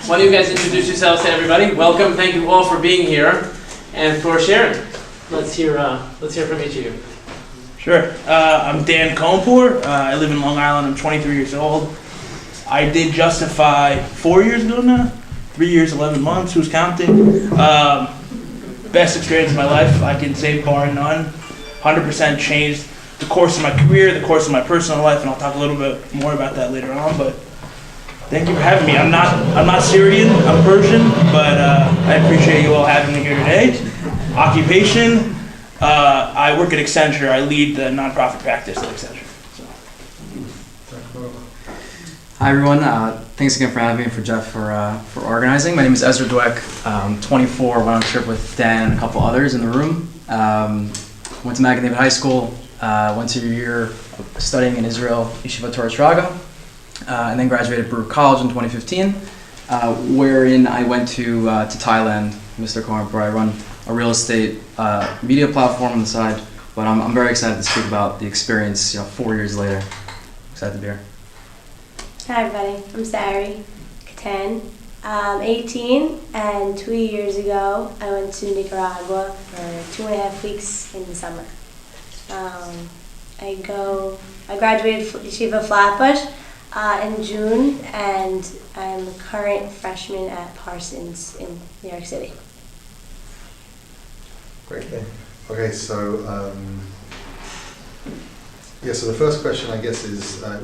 Why don't you guys introduce yourselves to everybody? Welcome, thank you all for being here and for sharing. Let's hear from each of you. Sure. I'm Dan Cohnpour. I live in Long Island. I'm 23 years old. I did Justify 4 years ago now. 3 years, 11 months. Who's counting? Best experience of my life, I can say, bar none. 100% changed the course of my career, the course of my personal life, and I'll talk a little bit more about that later on. But thank you for having me. I'm not Syrian. I'm Persian, but I appreciate you all having me here today. Occupation. I work at Accenture. I lead the nonprofit practice at Accenture. Hi everyone. Thanks again for having me, for Jeff for organizing. My name is Ezra Dweck. 24. Went on a trip with Dan and a couple others in the room. Went to Magen David High School. Went to a year studying in Israel, Yeshiva Torah, and then graduated Baruch College in 2015, wherein I went to Thailand, Mr. Cohnpour. I run a real estate media platform on the side, but I'm very excited to speak about the experience. 4 years later, excited to be here. Hi everybody, I'm Sari, Cattan. I'm 18, and 2 years ago I went to Nicaragua for 2.5 weeks in the summer. I graduated Yeshiva Flatbush in June, and I'm a current freshman at Parsons in New York City. Great. Okay, so so the first question, I guess, is how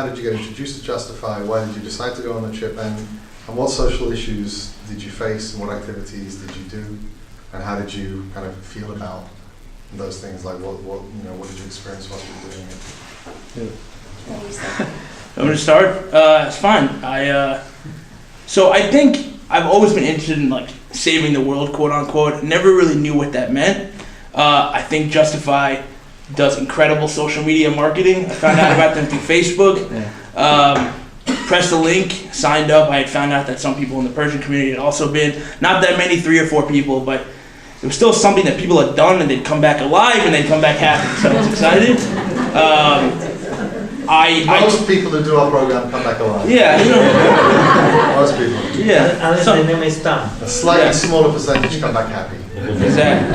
did you get introduced to Justify? Why did you decide to go on the trip? And what social issues did you face? And what activities did you do? And how did you kind of feel about those things? Like what did you experience while you were doing it? I'm going to start. It's fine. So I think I've always been interested in saving the world, quote unquote. Never really knew what that meant. I think Justify does incredible social media marketing. I found out about them through Facebook. Pressed the link, signed up. I had found out that some people in the Persian community had also been. Not that many, 3 or 4 people, but it was still something that people had done, and they'd come back alive, and they'd come back happy. So I was excited. Most people who do our program come back alive. Yeah, Most people. Yeah. A slightly smaller percentage come back happy. Exactly.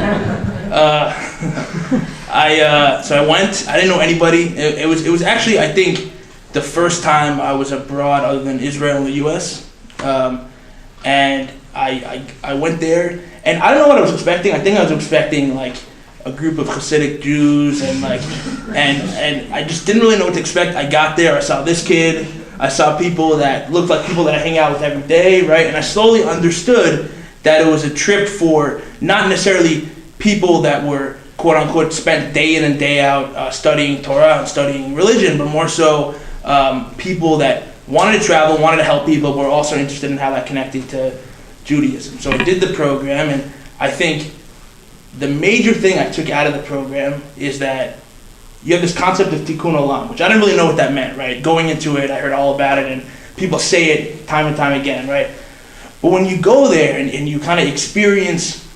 So I went. I didn't know anybody. It was actually, I think, the first time I was abroad other than Israel and the U.S. And I went there, and I don't know what I was expecting. I think I was expecting a group of Hasidic Jews, and I just didn't really know what to expect. I got there. I saw this kid. I saw people that looked like people that I hang out with every day, right? And I slowly understood that it was a trip for not necessarily people that were, quote unquote, spent day in and day out studying Torah and studying religion, but more so people that wanted to travel, wanted to help people, but were also interested in how that connected to Judaism. So I did the program, and I think the major thing I took out of the program is that you have this concept of tikkun olam, which I didn't really know what that meant, right? Going into it, I heard all about it, and people say it time and time again, right? But when you go there and you kind of experience,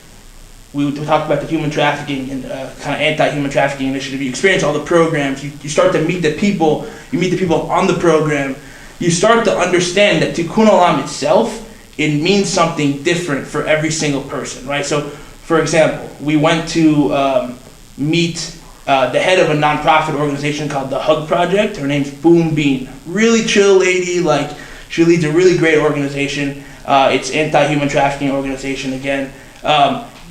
we talked about the human trafficking and kind of anti-human trafficking initiative, you experience all the programs, you start to meet the people, you meet the people on the program, you start to understand that tikkun olam itself, it means something different for every single person, right? So, for example, we went to meet the head of a nonprofit organization called the Hug Project. Her name's Boom Bean. Really chill lady, she leads a really great organization. It's anti-human trafficking organization again.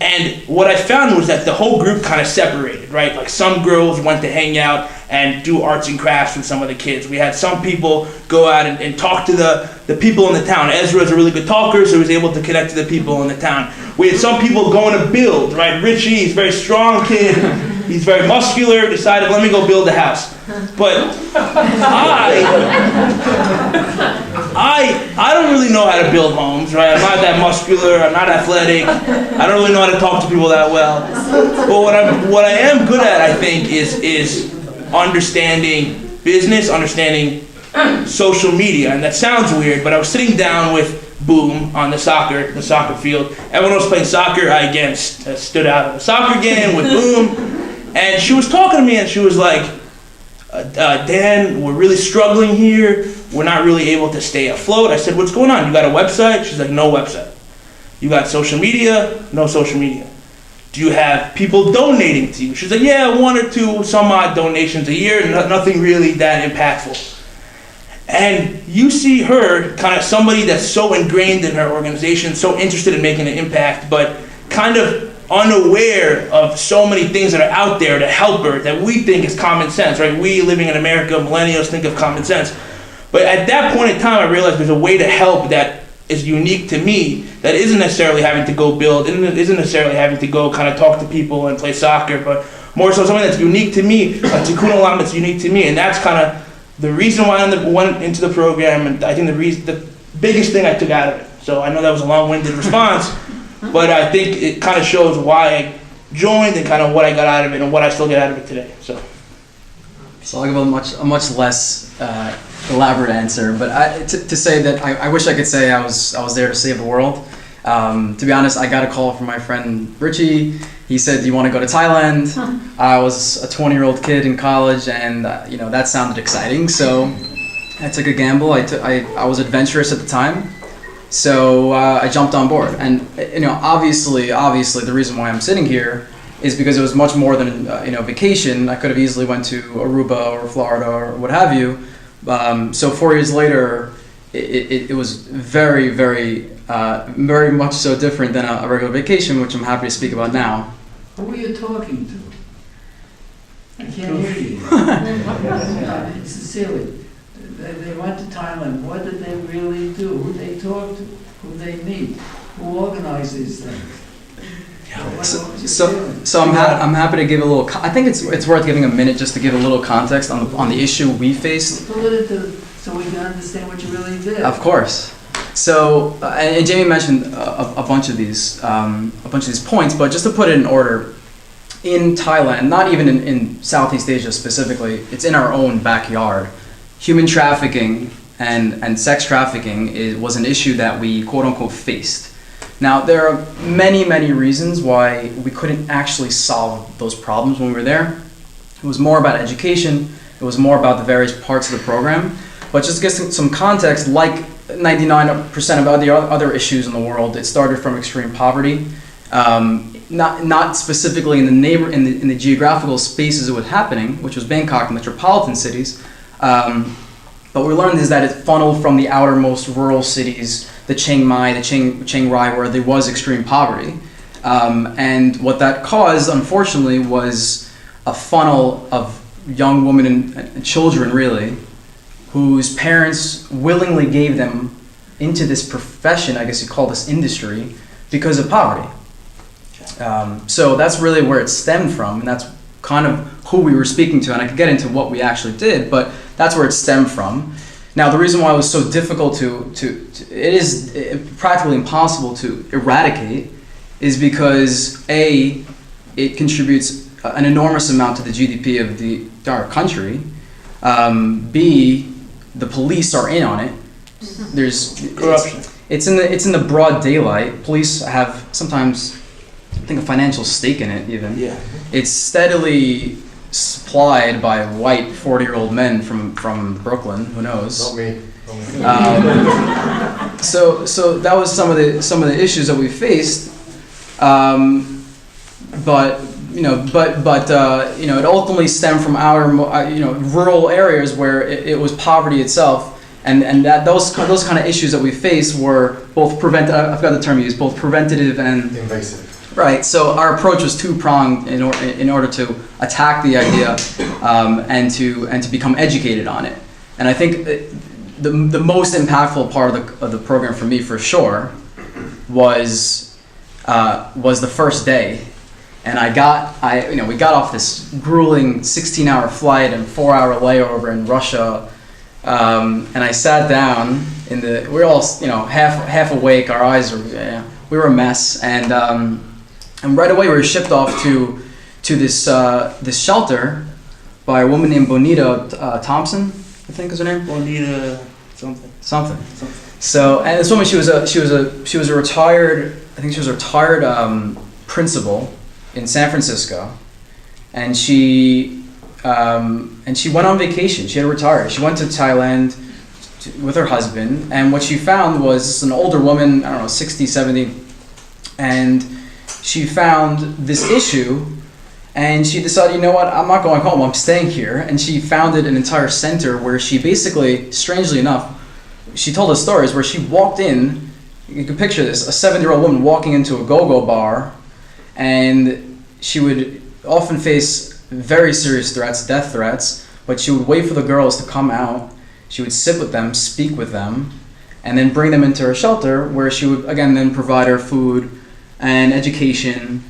And what I found was that the whole group kind of separated, right? Some girls went to hang out and do arts and crafts with some of the kids. We had some people go out and talk to the people in the town. Ezra is a really good talker, so he was able to connect to the people in the town. We had some people going to build, right? Richie, he's a very strong kid. He's very muscular, decided, let me go build a house. But I don't really know how to build homes, right? I'm not that muscular, I'm not athletic, I don't really know how to talk to people that well. But what I am good at, I think, is understanding business, understanding social media. And that sounds weird, but I was sitting down with Boom on the soccer field. Everyone was playing soccer. I again stood out of the soccer game with Boom. And she was talking to me, and she was like, Dan, we're really struggling here. we're not really able to stay afloat. I said, what's going on? You got a website? She's like, no website. You got social media? No social media. Do you have people donating to you? She's like, yeah, 1 or 2 some odd donations a year, nothing really that impactful. And you see her, kind of somebody that's so ingrained in her organization, so interested in making an impact, but kind of unaware of so many things that are out there to help her that we think is common sense, right? We living in America, millennials think of common sense. But at that point in time, I realized there's a way to help that is unique to me, that isn't necessarily having to go build, isn't necessarily having to go kind of talk to people and play soccer, but more so something that's unique to me, a tikkun olam that's unique to me. And that's kind of the reason why I went into the program, and I think the biggest thing I took out of it. So I know that was a long-winded response, but I think it kind of shows why I joined and kind of what I got out of it and what I still get out of it today. So I'll give a much less elaborate answer, but to say that I wish I could say I was there to save the world. To be honest, I got a call from my friend Richie. He said, "Do you want to go to Thailand?" I was a 20-year-old kid in college, and that sounded exciting. So I took a gamble. I was adventurous at the time, so I jumped on board. And obviously, the reason why I'm sitting here is because it was much more than vacation. I could have easily went to Aruba or Florida or what have you. So 4 years later, it was very, very, very much so different than a regular vacation, which I'm happy to speak about now. Who were you talking to? I can't hear you. Sincerely, they went to Thailand. What did they really do? Who they talk to? Who they meet? Who organize these things? So I'm happy to give a little. I think it's worth giving a minute just to give a little context on the issue we faced. Put it into so we can understand what you really did. Of course. So and Jamie mentioned a bunch of these points, but just to put it in order, in Thailand, not even in Southeast Asia specifically, it's in our own backyard. Human trafficking and sex trafficking was an issue that we quote unquote faced. Now, there are many, many reasons why we couldn't actually solve those problems when we were there. It was more about education. It was more about the various parts of the program. But just to get some context, like 99% of other issues in the world, it started from extreme poverty. Not specifically in the geographical spaces it was happening, which was Bangkok, metropolitan cities. But what we learned is that it funneled from the outermost rural cities, the Chiang Mai, the Chiang Rai, where there was extreme poverty. And what that caused, unfortunately, was a funnel of young women and children, really, whose parents willingly gave them into this profession, I guess you call this industry, because of poverty. So that's really where it stemmed from, and that's kind of who we were speaking to, and I could get into what we actually did, but that's where it stemmed from. Now, the reason why it was so difficult it is practically impossible to eradicate is because A, it contributes an enormous amount to the GDP of our country. B, the police are in on it. There's corruption. It's in the broad daylight. Police have sometimes, I think, a financial stake in it even. Yeah. It's steadily supplied by white 40-year-old men from Brooklyn. Who knows? Not me. So that was some of the issues that we faced. But it ultimately stemmed from our rural areas where it was poverty itself, and that those kind of issues that we faced were both I've got the term used, both preventative and invasive. Right. So our approach was two-pronged in order to attack the idea and to become educated on it. And I think the most impactful part of the program for me, for sure, was the first day. And we got off this grueling 16-hour flight and 4-hour layover in Russia, and I sat down we were all half awake, our eyes were we were a mess, and right away we were shipped off to this shelter by a woman named Bonita Thompson, I think is her name. Bonita something. So, and this woman, she was a retired principal in San Francisco, and she went on vacation. She had retired. She went to Thailand with her husband, and what she found was an older woman, I don't know, 60, 70, and she found this issue, and she decided, you know what, I'm not going home, I'm staying here, and she founded an entire center where she basically, strangely enough, she told us stories where she walked in, you can picture this, a 7-year-old woman walking into a go-go bar, and she would often face very serious threats, death threats, but she would wait for the girls to come out. She would sit with them, speak with them, and then bring them into her shelter where she would, again, then provide her food and education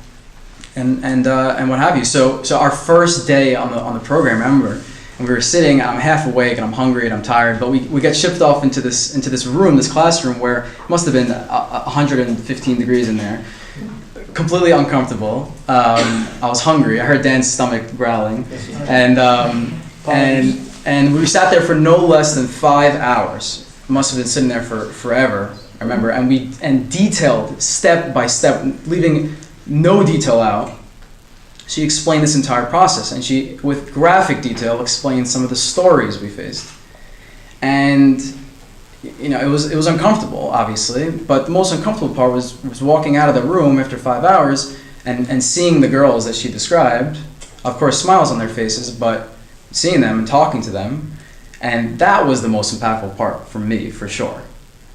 and what have you. So our first day on the program, I remember, and we were sitting, and I'm half awake, and I'm hungry, and I'm tired, but we get shipped off into this room, this classroom, where it must have been 115 degrees in there. Completely uncomfortable. I was hungry. I heard Dan's stomach growling, and we sat there for no less than 5 hours. Must have been sitting there for forever. I remember, and detailed step by step, leaving no detail out. She explained this entire process, and she, with graphic detail, explained some of the stories we faced. And you know, it was uncomfortable, obviously, but the most uncomfortable part was walking out of the room after 5 hours and seeing the girls that she described, of course, smiles on their faces, but seeing them and talking to them, and that was the most impactful part for me, for sure.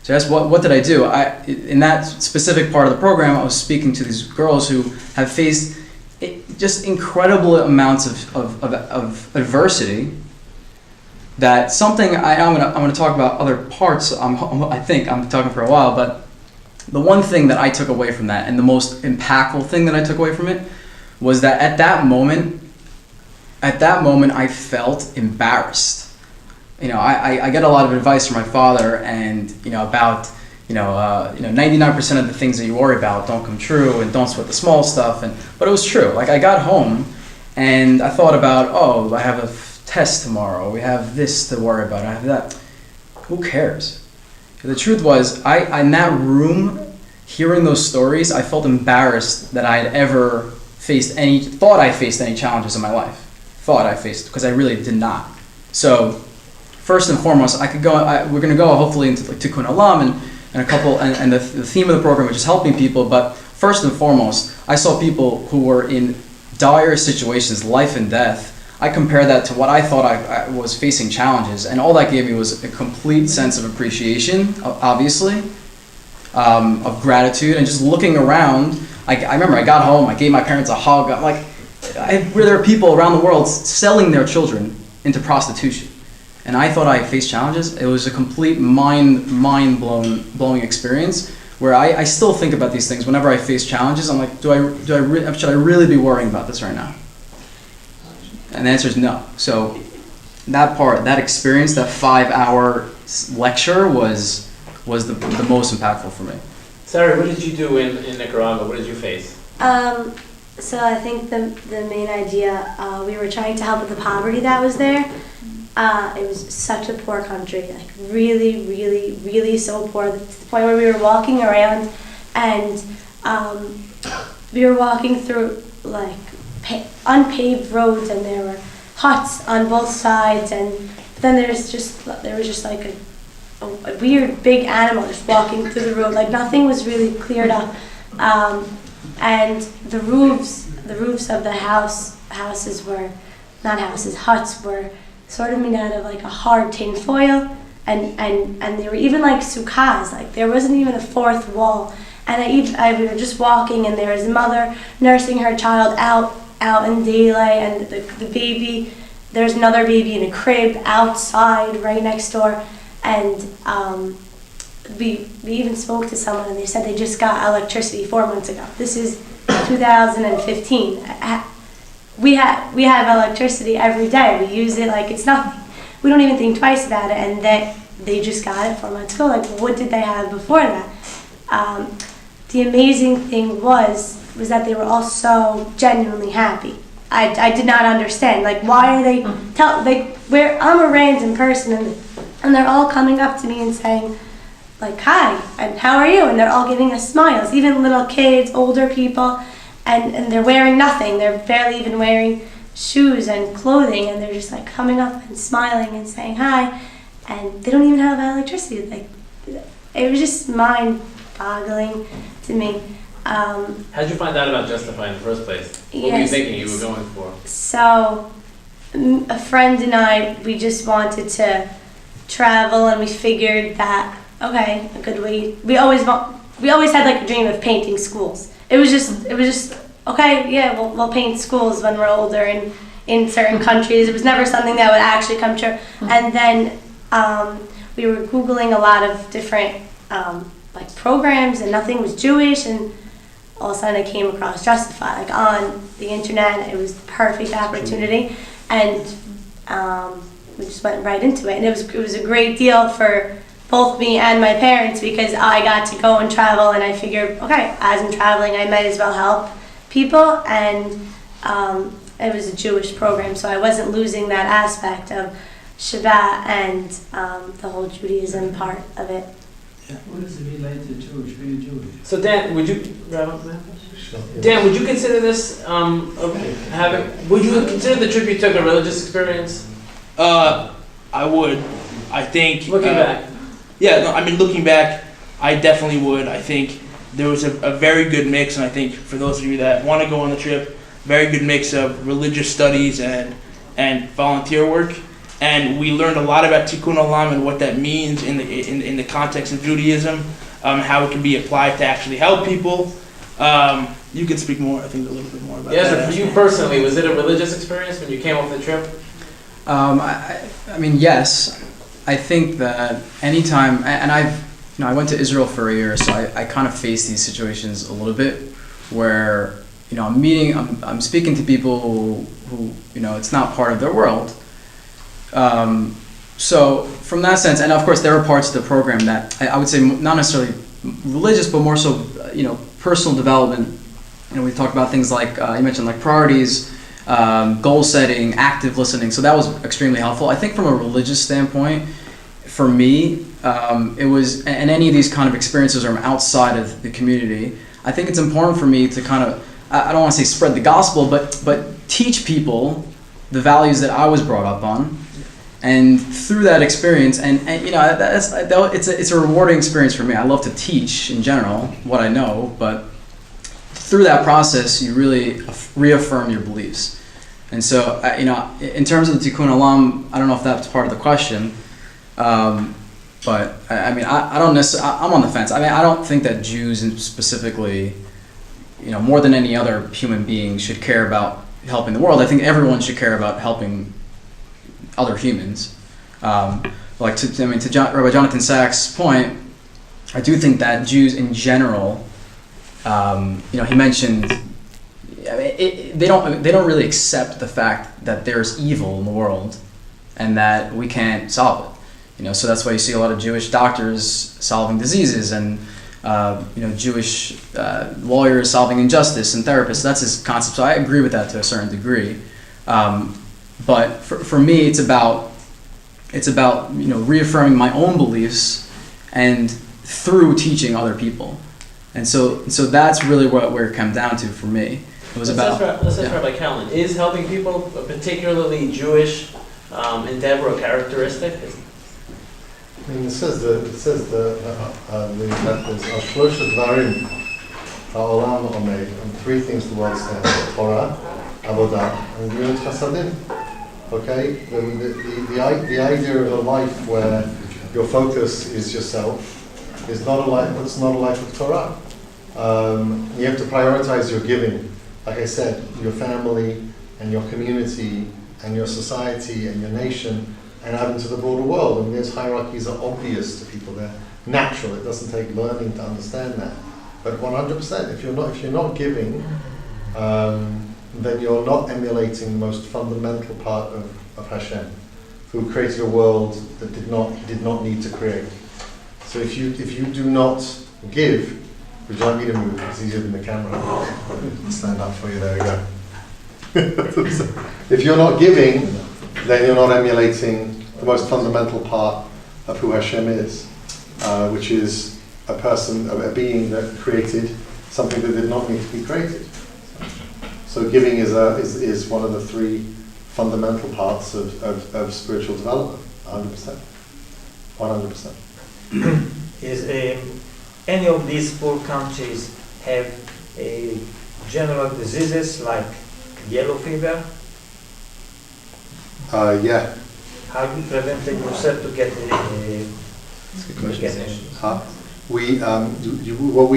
So that's what did I do? In that specific part of the program, I was speaking to these girls who have faced just incredible amounts of adversity. That something I'm gonna talk about other parts. I think I'm talking for a while, but the one thing that I took away from that, and the most impactful thing that I took away from it, was that at that moment I felt embarrassed. You know, I get a lot of advice from my father, and you know about 99% of the things that you worry about don't come true, and don't sweat the small stuff. But it was true. Like, I got home, and I thought about, oh, I have a test tomorrow, we have this to worry about, I have that. Who cares? The truth was, I in that room, hearing those stories, I felt embarrassed that I had ever thought I faced any challenges in my life. Because I really did not. So, first and foremost, we're going to go hopefully into like Tikkun Olam and a couple, and the theme of the program, which is helping people, but first and foremost, I saw people who were in dire situations, life and death. I compare that to what I thought I was facing challenges, and all that gave me was a complete sense of appreciation, obviously, of gratitude, and just looking around. I remember I got home, I gave my parents a hug. There are people around the world selling their children into prostitution, and I thought I faced challenges. It was a complete mind-blowing experience, where I still think about these things whenever I face challenges. I'm like, should I really be worrying about this right now? And the answer is no. So that experience, that 5-hour lecture was the most impactful for me. Sari, what did you do in Nicaragua? What did you face? So I think the main idea, we were trying to help with the poverty that was there. It was such a poor country, like really, really, really so poor, to the point where we were walking around, and we were walking through like unpaved roads, and there were huts on both sides, and then there was just like a weird big animal just walking through the road. Like, nothing was really cleared up, and the roofs of the huts were sort of made out of like a hard tin foil, and they were even like sukkahs. Like, there wasn't even a fourth wall. And we were just walking, and there was a mother nursing her child out in daylight, and the baby, there's another baby in a crib outside right next door, and we even spoke to someone, and they said they just got electricity 4 months ago. This is 2015. We have electricity every day. We use it like it's nothing. We don't even think twice about it, and they just got it 4 months ago. Like, what did they have before that? The amazing thing was that they were all so genuinely happy. I did not understand. Like, why are they I'm a random person, and they're all coming up to me and saying, like, hi, and how are you? And they're all giving us smiles, even little kids, older people, and they're wearing nothing. They're barely even wearing shoes and clothing, and they're just like coming up and smiling and saying hi. and they don't even have electricity. Like, it was just mind-boggling to me. How'd you find out about Justifi in the first place? What were you Yes. thinking you were going for? So, a friend and I, we just wanted to travel, and we figured that, okay, a good way. We always had like a dream of painting schools. It was just okay, yeah, we'll paint schools when we're older and in certain countries. It was never something that would actually come true. And then we were Googling a lot of different like programs, and nothing was Jewish, and all of a sudden I came across Justifi, like on the internet. It was the perfect opportunity, and we just went right into it. And it was a great deal for both me and my parents, because I got to go and travel, and I figured, okay, as I'm traveling, I might as well help people, and it was a Jewish program, so I wasn't losing that aspect of Shabbat and the whole Judaism part of it. What does it relate to Jewish, being Jewish? So Dan, would you wrap up that? Sure, yeah. Dan, would you consider this would you consider the trip you took a religious experience? I would. I think. Looking back. Yeah, no, I mean, looking back, I definitely would. I think there was a very good mix, and I think for those of you that want to go on the trip, very good mix of religious studies and volunteer work. And we learned a lot about Tikkun Olam and what that means in the context of Judaism, how it can be applied to actually help people. You can speak more, I think, a little bit more about that. Yes, for you personally, was it a religious experience when you came off the trip? I mean, yes. I think that anytime, and I went to Israel for a year, so I kind of face these situations a little bit, where I'm speaking to people who it's not part of their world. So from that sense, and of course there are parts of the program that I would say not necessarily religious, but more so personal development. We talked about things like you mentioned, like priorities, goal setting, active listening. So that was extremely helpful. I think from a religious standpoint, for me, it was, and any of these kind of experiences are outside of the community. I think it's important for me to kind of, I don't want to say spread the gospel, but teach people the values that I was brought up on. And through that experience, and it's a rewarding experience for me. I love to teach in general what I know, but through that process, you really reaffirm your beliefs. And so, in terms of the Tikkun Olam, I don't know if that's part of the question, but I don't necessarily. I'm on the fence. I mean, I don't think that Jews specifically, more than any other human being, should care about helping the world. I think everyone should care about helping other humans. Rabbi Jonathan Sachs' point, I do think that Jews in general, he mentioned, they don't really accept the fact that there's evil in the world and that we can't solve it. So that's why you see a lot of Jewish doctors solving diseases, and Jewish lawyers solving injustice, and therapists. That's his concept. So I agree with that to a certain degree. But for me, it's about reaffirming my own beliefs and through teaching other people, and so that's really where it came down to for me. It was Let's ask Rabbi Cattan. Is helping people a particularly Jewish endeavor or characteristic? I mean, it says that there's Shlosha Dvarim ha'olam omed, and three things the world stands for: Torah, Avodah, and Gemilut Chasadim. Okay, the idea of a life where your focus is yourself is not a life. It's not a life of Torah. You have to prioritize your giving. Like I said, your family and your community and your society and your nation, and out into the broader world. And those hierarchies are obvious to people. They're natural. It doesn't take learning to understand that. But 100%, if you're not giving, then you're not emulating the most fundamental part of Hashem, who created a world that did not need to create. So if you do not give, would you like me to move? It's easier than the camera. Stand up for you. There we go. If you're not giving, then you're not emulating the most fundamental part of who Hashem is, which is a being that created something that did not need to be created. So giving is one of the three fundamental parts of spiritual development, 100%. 100%. Is any of these poor countries have a general diseases like yellow fever? Yeah. How do you prevent yourself to get We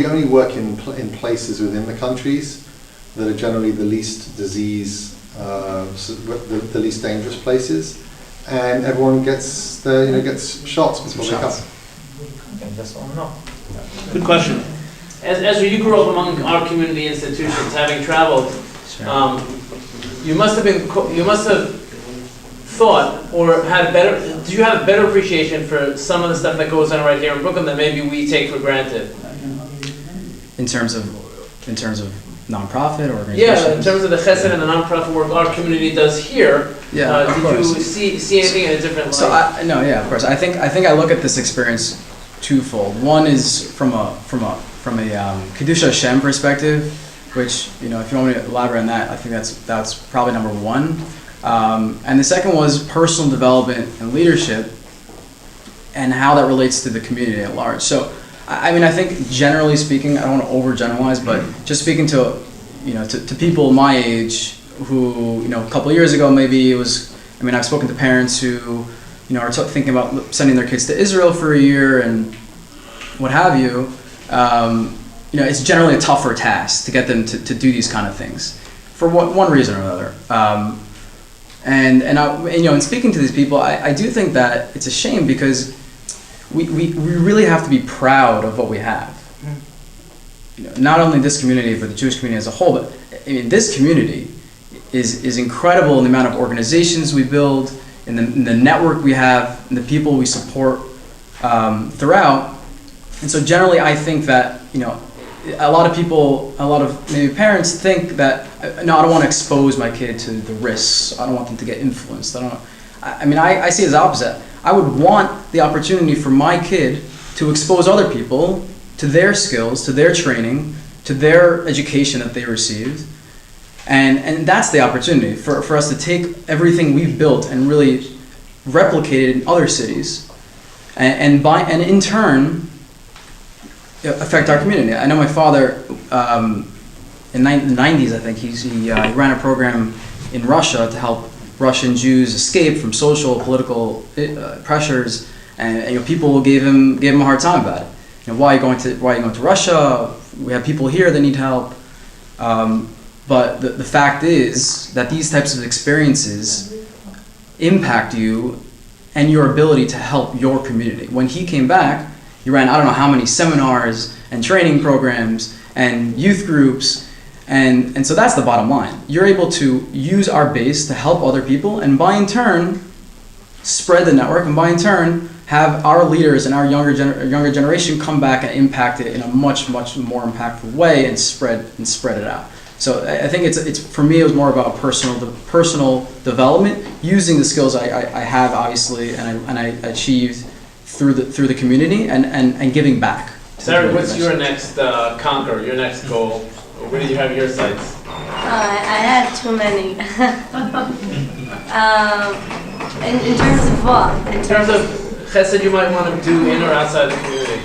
only work in places within the countries that are generally the least disease, the least dangerous places, and everyone gets gets shots before they come. And that's all no. Good question. Ezra, you grew up among our community institutions, having traveled. You must have thought or had better. Do you have a better appreciation for some of the stuff that goes on right here in Brooklyn that maybe we take for granted? In terms of nonprofit organizations? Yeah, in terms of the chesed and the nonprofit work our community does here. Yeah, of did course. you see anything in a different light? So of course. I think I look at this experience twofold. One is from a Kedusha Hashem perspective, which, if you want me to elaborate on that, I think that's probably number one. And the second was personal development and leadership, and how that relates to the community at large. So, I think generally speaking, I don't want to overgeneralize, but just speaking to people my age who, a couple of years ago maybe it was. I've spoken to parents who, are thinking about sending their kids to Israel for a year and what have you. It's generally a tougher task to get them to do these kind of things for one reason or another. And speaking to these people, I do think that it's a shame because we really have to be proud of what we have. Not only this community, but the Jewish community as a whole. But this community is incredible in the amount of organizations we build, in the network we have, and the people we support throughout. And so generally, I think that a lot of maybe parents think that I don't want to expose my kid to the risks. I don't want them to get influenced. I see it as opposite. I would want the opportunity for my kid to expose other people to their skills, to their training, to their education that they received. And that's the opportunity for us to take everything we've built and really replicate it in other cities, and in turn affect our community. I know my father in the 90s, I think he ran a program in Russia to help Russian Jews escape from social, political pressures, and people gave him a hard time about it. Why are you going to Russia? We have people here that need help. But the fact is that these types of experiences impact you and your ability to help your community. When he came back, he ran I don't know how many seminars and training programs and youth groups, and so that's the bottom line. You're able to use our base to help other people, and by in turn spread the network, and by in turn have our leaders and our younger generation come back and impact it in a much more impactful way and spread it out. So I think it's for me it was more about personal development, using the skills I have obviously and I achieved through the community and giving back. Sari, what's your next conquer, your next goal? Where do you have your sights? I have too many. In terms of what? In terms of chesed you might want to do in or outside the community.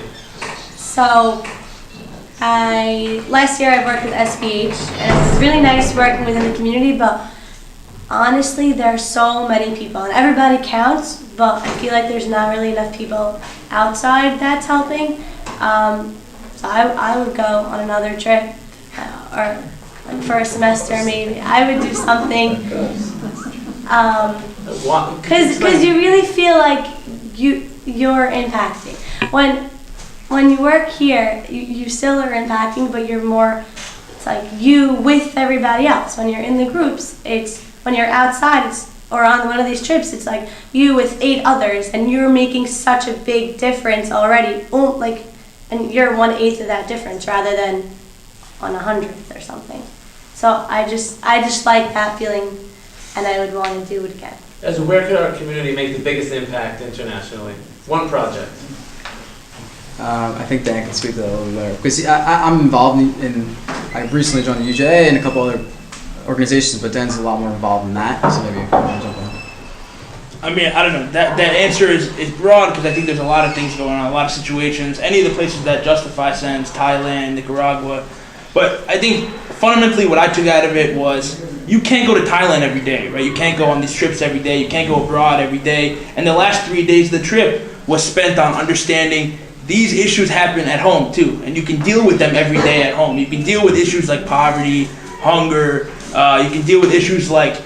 So, last year I worked with SBH, and it was really nice working within the community, but honestly there are so many people, and everybody counts, but I feel like there's not really enough people outside that's helping. So I would go on another trip, or like for a semester maybe. I would do something, because you really feel like you're impacting. When you work here, you still are impacting, but you're more, it's like you with everybody else. When you're in the groups, when you're outside, or on one of these trips, it's like you with 8 others, and you're making such a big difference already. And you're 1/8 of that difference rather than on 100th or something. So I just like that feeling, and I would want to do it again. As where could our community make the biggest impact internationally? One project. I think Dan can speak to that a little better, because I'm involved I recently joined the UJA and a couple other organizations, but Dan's a lot more involved in that, so maybe you can jump in. I mean, I don't know. That answer is broad because I think there's a lot of things going on, a lot of situations. Any of the places that Justifi sends, Thailand, Nicaragua. But I think fundamentally what I took out of it was you can't go to Thailand every day, right? You can't go on these trips every day. You can't go abroad every day. And the last 3 days of the trip was spent on understanding these issues happen at home too. And you can deal with them every day at home. You can deal with issues like poverty, hunger. You can deal with issues like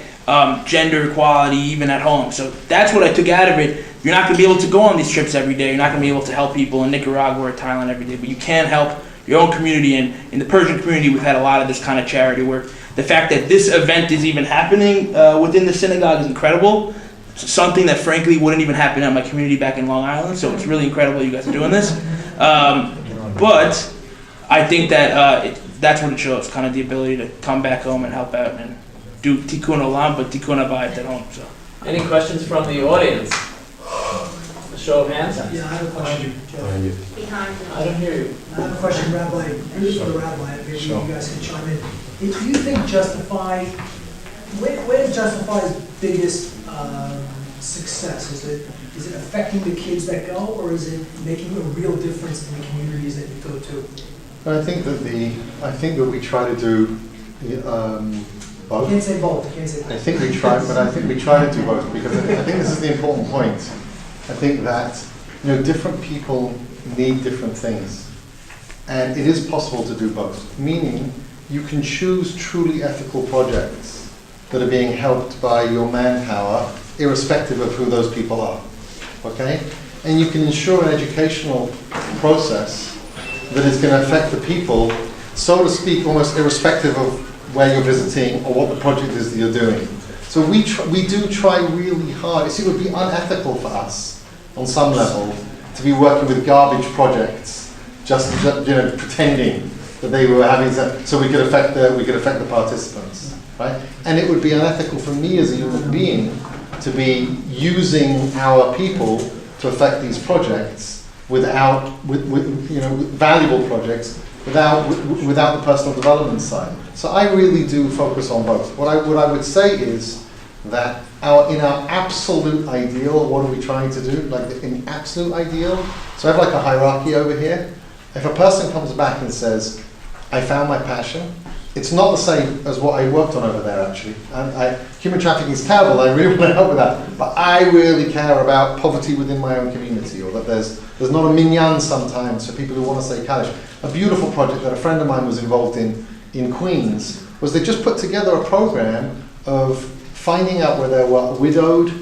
gender equality even at home. So that's what I took out of it. You're not going to be able to go on these trips every day. You're not going to be able to help people in Nicaragua or Thailand every day. But you can help your own community. And in the Persian community, we've had a lot of this kind of charity work. The fact that this event is even happening within the synagogue is incredible. It's something that frankly wouldn't even happen at my community back in Long Island. So it's really incredible you guys are doing this. But I think that that's what it shows, kind of the ability to come back home and help out and do tikkun olam, but tikkun habayit at home. So, Any questions from the audience? A show of hands? Yeah, I have a question. I don't hear you. I have a question, Rabbi. This is for the Rabbi. Maybe you guys can chime in. If you think Justifi, where is Justifi's biggest success? Is it affecting the kids that go, or is it making a real difference in the communities that you go to? I think that we try to do both. You can't say both. You can't say both. I think we try to do both because I think this is the important point. I think that different people need different things, and it is possible to do both. Meaning, you can choose truly ethical projects that are being helped by your manpower, irrespective of who those people are. Okay, and you can ensure an educational process that is going to affect the people, so to speak, almost irrespective of where you're visiting or what the project is that you're doing. So we do try really hard. You see, it would be unethical for us, on some level, to be working with garbage projects, just pretending that they were having so we could affect the participants, right? And it would be unethical for me as a human being to be using our people to affect these projects without valuable projects without the personal development side. So I really do focus on both. What I would say is that in our absolute ideal, what are we trying to do? Like in the absolute ideal, so I have like a hierarchy over here. If a person comes back and says, I found my passion, it's not the same as what I worked on over there actually. And human trafficking is terrible, I really want to help with that. But I really care about poverty within my own community, or that there's not a minyan sometimes for people who want to say Kaddish. A beautiful project that a friend of mine was involved in Queens was they just put together a program of finding out where there were widows,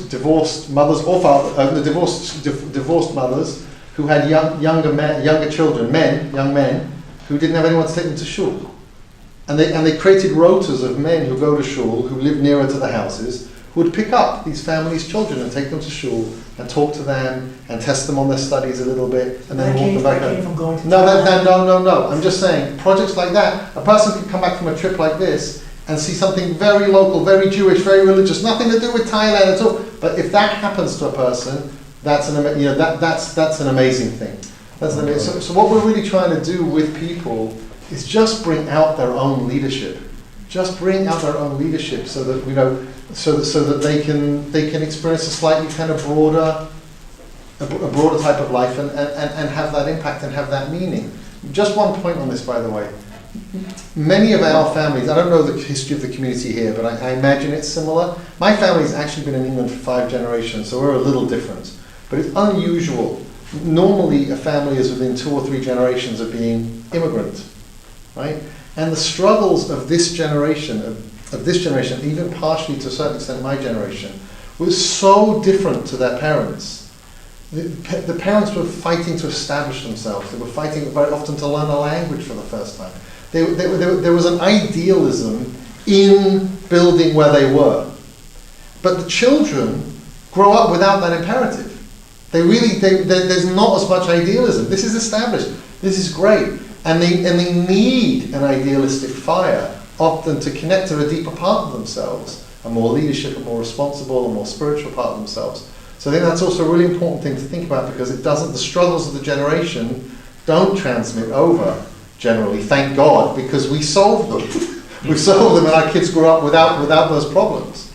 divorced mothers, or divorced mothers who had younger children, young men, who didn't have anyone to take them to shul. And they created rotas of men who go to shul, who live nearer to the houses, who would pick up these families' children and take them to shul and talk to them and test them on their studies a little bit and then walk them back home. No. I'm just saying, projects like that, a person can come back from a trip like this and see something very local, very Jewish, very religious, nothing to do with Thailand at all. But if that happens to a person, that's an amazing thing. So what we're really trying to do with people is just bring out their own leadership. Just bring out their own leadership so that so that they can experience a slightly kind of broader type of life and have that impact and have that meaning. Just one point on this, by the way. Many of our families, I don't know the history of the community here, but I imagine it's similar. My family's actually been in England for 5 generations, so we're a little different. But it's unusual. Normally, a family is within 2 or 3 generations of being immigrant, right? And the struggles of this generation, even partially to a certain extent my generation, was so different to their parents. The parents were fighting to establish themselves. They were fighting very often to learn a language for the first time. There was an idealism in building where they were. But the children grow up without that imperative. There's not as much idealism. This is established. This is great. And they need an idealistic fire often to connect to a deeper part of themselves, a more leadership, a more responsible, a more spiritual part of themselves. So I think that's also a really important thing to think about, because the struggles of the generation don't transmit over generally, thank God, because we solved them. We solved them and our kids grew up without those problems.